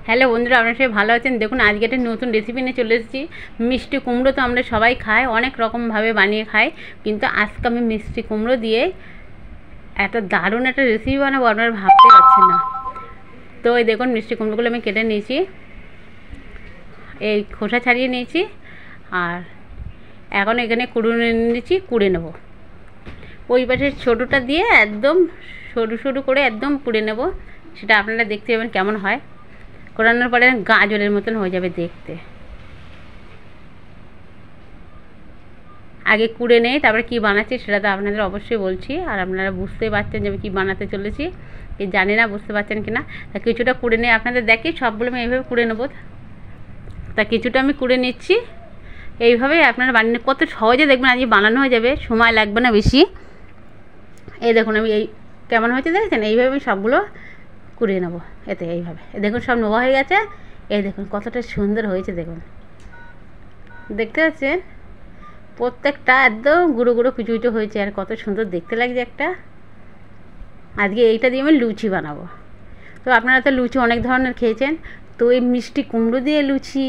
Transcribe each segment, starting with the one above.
Hello বন্ধুরা, আপনারা সবাই ভালো আছেন? দেখুন আজকে একটা নতুন রেসিপি নিয়ে চলে এসেছি। মিষ্টি কুমড়ো তো আমরা সবাই খাই, অনেক রকমভাবে বানিয়ে খাই, কিন্তু আজকে আমি মিষ্টি কুমড়ো দিয়ে একটা দারুণ একটা রেসিপি বানাবো, আপনারা ভাবতে পারছেন না। তো এই দেখুন মিষ্টি কুমড়োগুলো আমি কেটে নিয়েছি, এই খোসা ছাড়িয়ে নিয়েছি, আর এখন এখানে কুড়ে নিয়েছি, কুড়ে নেব। ওই পাশের ছোটোটা দিয়ে একদম সরু সরু করে একদম কুড়ে নেব, সেটা আপনারা দেখতে পাবেন কেমন হয়। কোরানোর পরে গাজরের মতন হয়ে যাবে দেখতে। আগে কুড়ে নেই, তারপরে কী বানাচ্ছি সেটা তো আপনাদের অবশ্যই বলছি, আর আপনারা বুঝতেই পারছেন যে আমি কী বানাতে চলেছি। এই জানি না বুঝতে পারছেন কি না। তা কিছুটা কুড়ে নিয়ে আপনাদের দেখি, সবগুলো আমি এইভাবে কুড়ে নেবো। তা কিছুটা আমি কুড়ে নিচ্ছি, এইভাবেই আপনারা বানিয়ে কত সহজে দেখবেন আজকে বানানো হয়ে যাবে, সময় লাগবে না বেশি। এই দেখুন আমি এই কেমন হয়েছে দেখেছেন, এইভাবে আমি সবগুলো কুড়িয়ে নেবো। এতে এইভাবে দেখুন সব নেওয়া হয়ে গেছে। এই দেখুন কতটা সুন্দর হয়েছে, দেখুন দেখতে পাচ্ছেন প্রত্যেকটা একদম গুঁড়ো গুঁড়ো কুচু কুচু হয়েছে, আর কত সুন্দর দেখতে লাগছে একটা। আজকে এইটা দিয়ে আমি লুচি বানাবো। তো আপনারা তো লুচি অনেক ধরনের খেয়েছেন, তো এই মিষ্টি কুমড়ো দিয়ে লুচি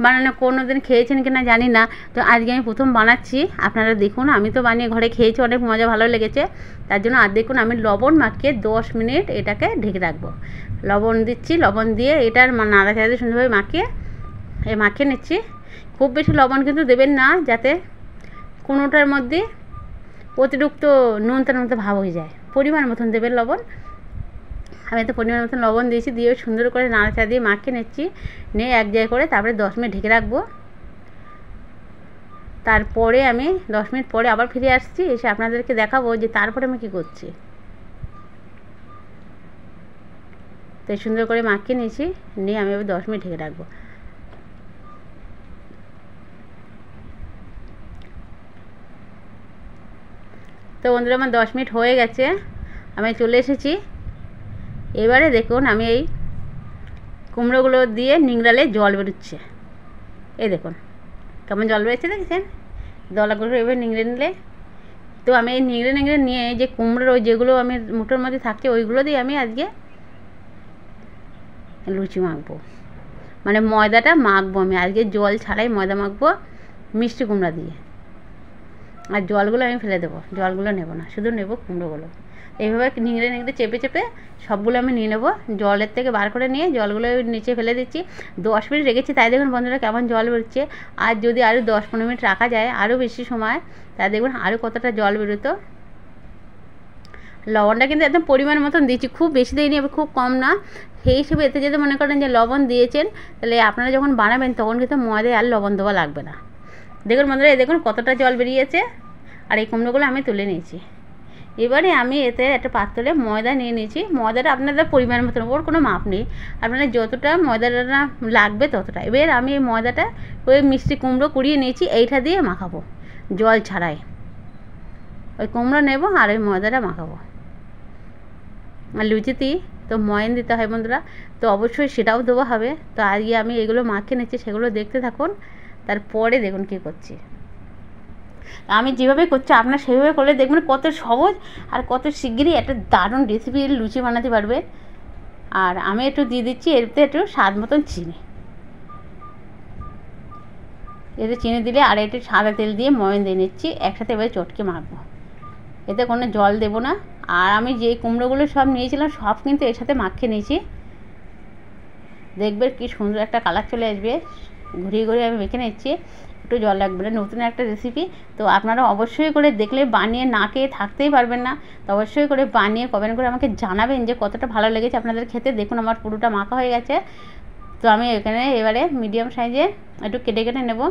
বানানো কোনো দিন খেয়েছেন কি না জানি না। তো আজকে আমি প্রথম বানাচ্ছি, আপনারা দেখুন। আমি তো বানিয়ে ঘরে খেয়েছি, অনেক মজা ভালো লেগেছে। তার জন্য আর দেখুন আমি লবণ মাখিয়ে 10 মিনিট এটাকে ঢেকে রাখবো। লবণ দিচ্ছি, লবণ দিয়ে এটার নাড়াচাড়া সুন্দরভাবে মাখিয়ে নিচ্ছি। খুব বেশি লবণ কিন্তু দেবেন না, যাতে কোনোটার মধ্যে অতিরিক্ত নোনতা নোনতা ভাব হয়ে যায়। পরিমাণ মতন দেবেন লবণ। আমি তো পরিমাণ মতন লবণ দিয়েছি, দিয়ে সুন্দর করে নাড়াচাড়া দিয়ে মাখিয়ে নিচ্ছি, নিয়ে এক জায়গায় করে তারপরে 10 মিনিট ঢেকে রাখবো। তারপরে আমি 10 মিনিট পরে আবার ফিরে আসছি, এসে আপনাদেরকে দেখাবো যে তারপরে আমি কী করছি। তো সুন্দর করে মাখিয়ে নিয়েছি, নিয়ে আমি আবার 10 মিনিট ঢেকে রাখবো। তো বন্ধুরা আমার 10 মিনিট হয়ে গেছে, আমি চলে এসেছি। এবারে দেখুন আমি এই কুমড়োগুলো দিয়ে নিংড়ালে জল বেরোচ্ছে। এই দেখুন কেমন জল বেরোচ্ছে দেখেছেন, দলাগুলো এবার নিংড়ে নিলে। তো আমি এই নিংড়ে নিংড়ে নিয়ে যে কুমড়োর ওই যেগুলো আমি মুঠোর মধ্যে থাকে ওইগুলো দিয়ে আমি আজকে লুচি মাখবো, মানে ময়দাটা মাখবো। আমি আজকে জল ছাড়াই ময়দা মাখবো মিষ্টি কুমড়া দিয়ে। আর জলগুলো আমি ফেলে দেবো, জলগুলো নেব না, শুধু নেব কুমড়োগুলো। এইভাবে নিংড়ে নিংড়ে চেপে চেপে সবগুলো আমি নিয়ে নেবো, জলের থেকে বার করে নিয়ে জলগুলো নিচে ফেলে দিচ্ছি। 10 মিনিট রেখেছি, তাই দেখুন বন্ধুরা কেমন জল বেরোচ্ছে। আর যদি আরও 10-15 মিনিট রাখা যায়, আরও বেশি সময়, তাই দেখুন আরও কতটা জল বেরোতো। লবণটা কিন্তু একদম পরিমাণ মতন দিয়েছি, খুব বেশি দিইনি, এবার খুব কম না। সেই হিসেবে এতে যদি মনে করেন যে লবণ দিয়েছেন, তাহলে আপনারা যখন বানাবেন তখন কিন্তু ময়দায় আর লবণ দেওয়া লাগবে না। দেখুন বন্ধুরা, এই দেখুন কতটা জল বেরিয়েছে। আর এই কুমড়োগুলো আমি তুলে নিয়েছি। এবারে আমি এতে একটা পাত্রে ময়দা নিয়ে নিয়েছি। ময়দাটা আপনাদের পরিমাণ মতন, ওর কোনো মাপ নেই, আপনাদের যতটা ময়দাটা লাগবে ততটা। এবার আমি এই ময়দাটা ওই মিষ্টি কুমড়ো কুড়িয়ে নিয়েছি, এইটা দিয়ে মাখাবো জল ছাড়াই। ওই কুমড়ো নেব আর ওই ময়দাটা মাখাবো। আর লুচিতেই তো ময়ান দিতে হয় বন্ধুরা, তো অবশ্যই সেটাও দেওয়া হবে। তো আজকে আমি এগুলো মাখিয়ে নিচ্ছি, সেগুলো দেখতে থাকুন। তারপরে দেখুন কী করছি। আমি যেভাবে করছি আপনার সেভাবে করলে দেখবেন কত সহজ আর কত শিগগিরই একটা দারুণ রেসিপি লুচি বানাতে পারবে। আর আমি একটু দিয়ে দিচ্ছি এতে একটু স্বাদ মতন চিনি। এতে চিনি দিলে আর একটু সাদা তেল দিয়ে ময়ান দিয়ে নিচ্ছি, একসাথে এবারে চটকে মাখবো। এতে কোনো জল দেবো না। আর আমি যে কুমড়োগুলো সব নিয়েছিলাম সব কিন্তু এর সাথে মাখিয়ে নিয়েছি। দেখবে কি সুন্দর একটা কালার চলে আসবে। ঘুরিয়ে ঘুরিয়ে আমি মেখে নিচ্ছি, একটু জল লাগবে না। নতুন একটা রেসিপি, তো আপনারা অবশ্যই করে দেখলে বানিয়ে না খেয়ে থাকতেই পারবেন না। তো অবশ্যই করে বানিয়ে কমেন্ট করে আমাকে জানাবেন যে কতটা ভালো লেগেছে আপনাদের খেতে। দেখুন আমার পুরোটা মাখা হয়ে গেছে। তো আমি এখানে এবারে মিডিয়াম সাইজে একটু কেটে কেটে নেব।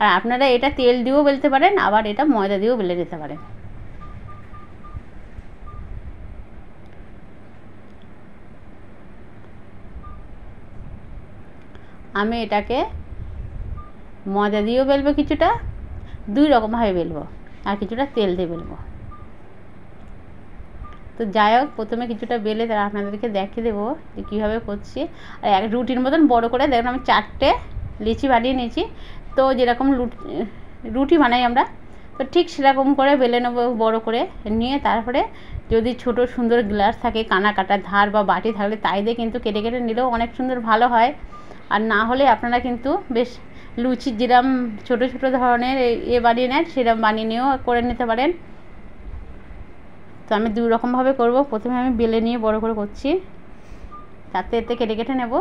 আর আপনারা এটা তেল দিয়েও বেলতে পারেন, আবার এটা ময়দা দিয়েও বেলে নিতে পারেন। আমি এটাকে ময়দা দিয়েও বেলবো, কিছুটা 2 রকমভাবে বেলবো, আর কিছুটা তেল দিয়ে বেলবো। তো যাই হোক, প্রথমে কিছুটা বেলে তারা আপনাদেরকে দেখিয়ে দেবো যে কীভাবে করছি। আর এক রুটির মতন বড় করে দেখুন আমি 4টে লিচি বানিয়ে নিয়েছি। তো যেরকম রুটি বানাই আমরা, তো ঠিক সেরকম করে বেলে নেবো বড় করে, নিয়ে তারপরে যদি ছোট সুন্দর গ্লাস থাকে কানা কাটা ধার বা বাটি থাকলে তাই দিয়ে কিন্তু কেটে কেটে নিলেও অনেক সুন্দর ভালো হয়। আর না হলে আপনারা কিন্তু বেশ লুচি যেরম ছোট ছোট ধরনের বানিয়ে নেন সেরকম বানিয়ে নিয়েও করে নিতে পারেন। তো আমি দুই রকমভাবে করব। প্রথমে আমি বেলে নিয়ে বড় করে করছি, তাতে এতে কেটে কেটে নেব।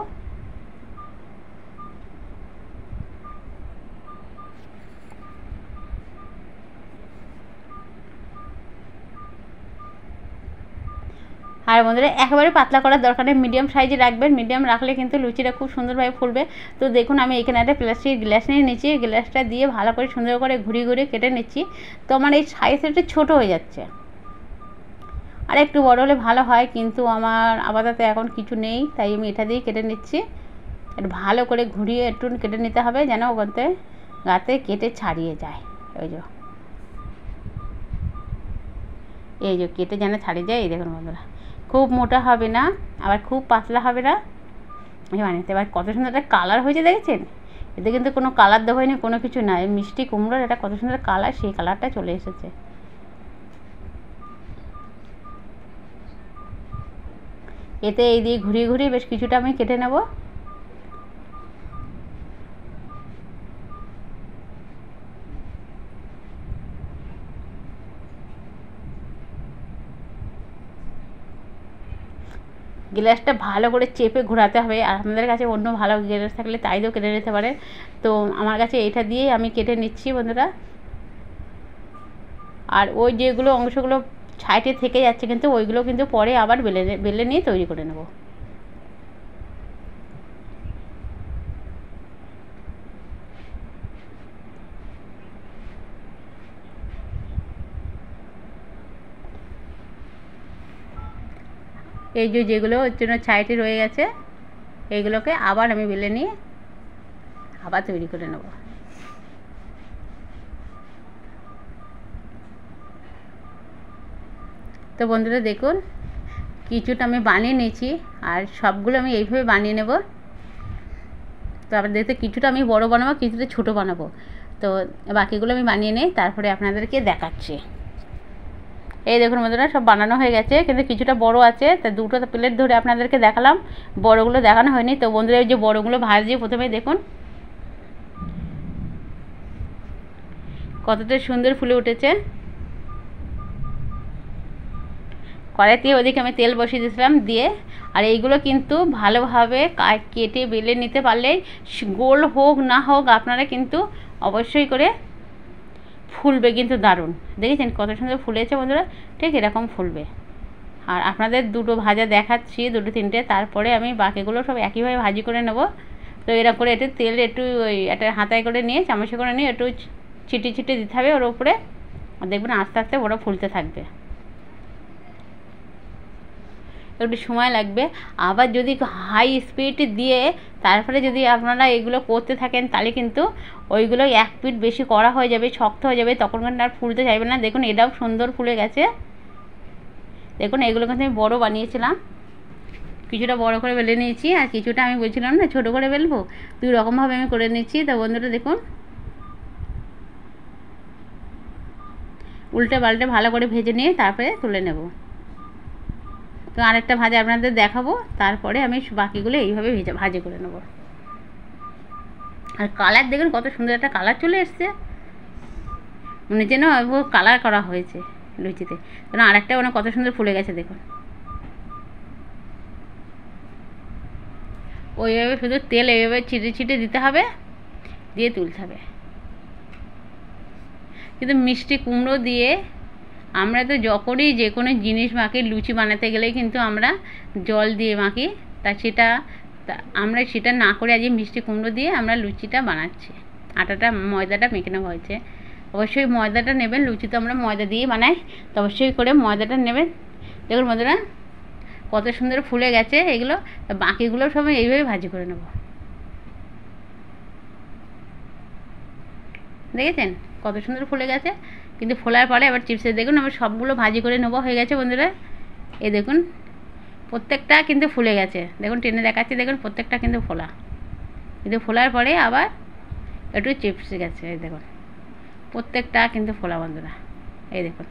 আর বন্ধুরা একেবারে পাতলা করার দরকার নেই, মিডিয়াম সাইজে রাখবেন। মিডিয়াম রাখলে কিন্তু লুচিটা খুব সুন্দরভাবে ফুলবে। তো দেখুন আমি এখানে একটা প্লাস্টিক গ্লাস নিয়ে নিচ্ছি, গ্লাসটা দিয়ে ভালো করে সুন্দর করে ঘুরিয়ে ঘুরিয়ে কেটে নিচ্ছি। তো আমার এই সাইজটা একটু ছোটো হয়ে যাচ্ছে, আর একটু বড় হলে ভালো হয়, কিন্তু আমার আপাতত এখন কিছু নেই, তাই আমি এটা দিয়ে কেটে নিচ্ছি। একটু ভালো করে ঘুরিয়ে একটু কেটে নিতে হবে যেন ওখানতে গাতে কেটে ছাড়িয়ে যায়। এই যে কেটে যেন ছাড়িয়ে যায়। এই দেখুন বন্ধুরা, খুব মোটা হবে না আবার খুব পাতলা হবে না, বানাতে। এবার কত সুন্দর একটা কালার হয়েছে দেখেছেন? এতে কিন্তু কোনো কালার দেওয়া হয়নি, কোনো কিছু না। মিষ্টি কুমড়োর এটা কত সুন্দর কালার, সেই কালারটা চলে এসেছে। এতে এই দিয়ে ঘুরিয়ে ঘুরিয়ে বেশ কিছুটা আমি কেটে নেব। গ্লাসটা ভালো করে চেপে ঘোরাতে হবে। আর আপনাদের কাছে অন্য ভালো গ্লাস থাকলে তাই দিয়েও কেটে নিতে পারে। তো আমার কাছে এটা দিয়েই আমি কেটে নিচ্ছি বন্ধুরা। আর ওই যেগুলো অংশগুলো সাইডে থেকে যাচ্ছে কিন্তু ওইগুলো কিন্তু পরে আবার বেলে নিয়ে তৈরি করে নেব। এই যেগুলো ওর জন্য সাইডে রয়ে গেছে এইগুলোকে আবার আমি বেলে নিয়ে আবার তৈরি করে নেব। তো বন্ধুরা দেখুন কিছুটা আমি বানিয়ে নিয়েছি, আর সবগুলো আমি এইভাবে বানিয়ে নেব। তো আবার দেখতে কিছুটা আমি বড় বানাবো, কিছুটা ছোট বানাবো। তো বাকিগুলো আমি বানিয়ে নিই, তারপরে আপনাদেরকে দেখাচ্ছি। এই দেখুন বন্ধুরা সব বানানো হয়ে গেছে, কিন্তু কিছুটা বড় আছে, তা দুটো প্লেট ধরে আপনাদেরকে দেখালাম, বড়গুলো দেখানো হয়নি। তো বন্ধুরা এই যে বড়গুলো ভাজি, প্রথমে দেখুন কতটা সুন্দর ফুলে উঠেছে। কড়াইতে ওদিকে আমি তেল বসিয়ে দিয়েছিলাম, দিয়ে আর এইগুলো কিন্তু ভালোভাবে কেটে বেলে নিতে পারলে গোল হোক না হোক আপনারা কিন্তু অবশ্যই করে ফুলবে কিন্তু দারুণ। দেখেছেন কত সুন্দর ফুলেছে বন্ধুরা, ঠিক এরকম ফুলবে। আর আপনাদের দুটো ভাজা দেখাচ্ছি, দুটো তিনটে, তারপরে আমি বাকিগুলো সব একইভাবে ভাজি করে নেব। তো এরকম করে একটু তেল একটু ওই একটা হাতায় করে নিয়ে চামচে করে নিয়ে একটু ছিটে ছিটে দিতে হবে ওর উপরে, আর দেখবেন আস্তে আস্তে ওরা ফুলতে থাকবে। একটু সময় লাগবে। আবার যদি হাই স্পিড দিয়ে তারপরে যদি আপনারা এগুলো করতে থাকেন তাহলে কিন্তু ওইগুলো এক পিঠ বেশি করা হয়ে যাবে, শক্ত হয়ে যাবে, তখন কিন্তু আর ফুলতে চাইবে না। দেখুন এটাও সুন্দর ফুলে গেছে। দেখুন এগুলো কিন্তু আমি বড়ো বানিয়েছিলাম, কিছুটা বড় করে বেলে নিয়েছি, আর কিছুটা আমি বলছিলাম না ছোটো করে বেলবো, দুই রকমভাবে আমি করে নিচ্ছি। তো বন্ধুরা দেখুন উল্টে পাল্টে ভালো করে ভেজে নিয়ে তারপরে তুলে নেব। তো আরেকটা ভাজা আপনাদের দেখাবো, তারপরে আমি বাকিগুলো এইভাবে ভাজি করে নেব। আর কালার দেখুন কত সুন্দর একটা কালার চলে এসছে, মনে যেন কালার করা হয়েছে লুচিতে। কারণ আরেকটা মানে কত সুন্দর ফুলে গেছে দেখুন। ওইভাবে শুধু তেল এইভাবে ছিটে ছিটে দিতে হবে, দিয়ে তুলতে হবে। কিন্তু মিষ্টি কুমড়ো দিয়ে আমরা তো যখনই যে কোনো জিনিস মাখি, লুচি বানাতে গেলে কিন্তু আমরা জল দিয়ে মাখি, আমরা সেটা না করে আজকে মিষ্টি কুমড়ো দিয়ে আমরা লুচিটা বানাচ্ছি। ময়দাটা মেখে নেওয়া হয়েছে। অবশ্যই ময়দাটা নেবেন, লুচি তো আমরা ময়দা দিয়ে বানাই, তো অবশ্যই করে ময়দাটা নেবেন। দেখুন বন্ধুরা কত সুন্দর ফুলে গেছে এগুলো। বাকিগুলো সব এইভাবে ভাজি করে নেব। দেখেছেন কত সুন্দর ফুলে গেছে। কিন্তু ফোলার পরে আবার চিপসে দেখুন আমার সবগুলো ভাজি করে নেওয়া হয়ে গেছে বন্ধুরা। এই দেখুন প্রত্যেকটা কিন্তু ফুলে গেছে, দেখুন টেনে দেখাচ্ছি, দেখুন প্রত্যেকটা কিন্তু ফোলা। কিন্তু ফোলার পরে আবার একটু চিপসে গেছে। এই দেখুন প্রত্যেকটা কিন্তু ফোলা বন্ধুরা, এই দেখুন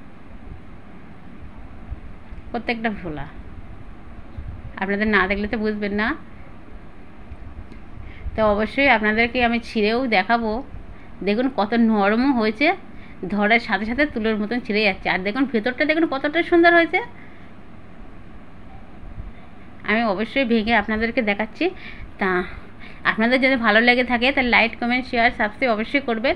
প্রত্যেকটা ফোলা, আপনাদের না দেখলে তো বুঝবেন না। তো অবশ্যই আপনাদেরকে আমি ছিঁড়েও দেখাবো। দেখুন কত নরমও হয়েছে, ধরার সাথে সাথে তুলোর মতন ছিঁড়ে যাচ্ছে। আর দেখুন ভেতরটা দেখুন কতটা সুন্দর হয়েছে। আমি অবশ্যই ভেঙে আপনাদেরকে দেখাচ্ছি। তা আপনাদের যদি ভালো লেগে থাকে তাহলে লাইক, কমেন্ট, শেয়ার, সাবস্ক্রাইব অবশ্যই করবেন।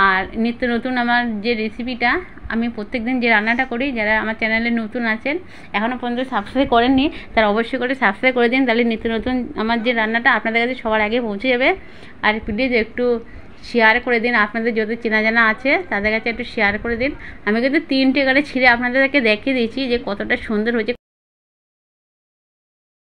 আর নিত্য নতুন আমার যে রেসিপিটা, আমি প্রত্যেকদিন যে রান্নাটা করি, যারা আমার চ্যানেলে নতুন আছেন এখনও পর্যন্ত সাবস্ক্রাইব করেননি তারা অবশ্যই করে সাবস্ক্রাইব করে দিন, তাহলে নিত্য নতুন আমার যে রান্নাটা আপনাদের কাছে সবার আগে পৌঁছে যাবে। আর প্লিজ একটু শেয়ার করে দিন, আপনাদের যত চেনা জানা আছে তাদের কাছে একটু শেয়ার করে দিন। আমি কিন্তু 3টে করে ছিঁড়ে আপনাদেরকে দেখিয়ে দিয়েছি যে কতটা সুন্দর হয়েছে।